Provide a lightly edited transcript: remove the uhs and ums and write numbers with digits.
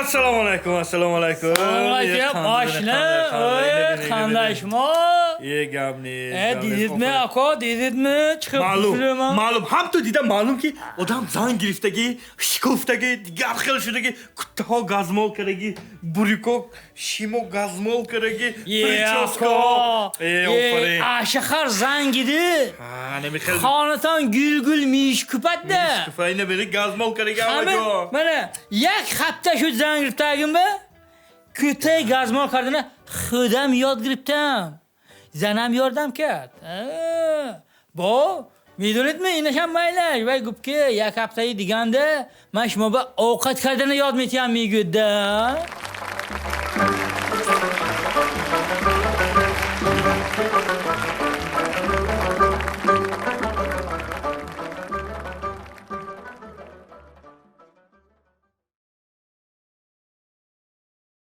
Assalomu alaykum, assalomu alaykum. Assalomu alaykum, oshna. Oy, qanday shuma? Gamni. Dididmi, aka, dididmi? Chiqib Ma'lum, ma'lum. Ham to dida ma'lumki, odam Zangievdagi, Shkovdagi, digar xil shudagi kuttaho gazmolkadagi, buriko, shimo gazmolkadagi, prichoska. Ofarin. Shahar Zangidi. Ha, nima qildi? Xonatan gul mish kupatda. Kufayna beri gazmolkadagi Mana, mana, yak hafta shu Zangievdagimmi? Kutay gazmolkadini xudam yod giribdim. Zanam yordam kat. Bo, میدونید این نشان مایلش وای گفت که یک هفته دیگه من شما به اوقات کردن یاد میتیم میگوده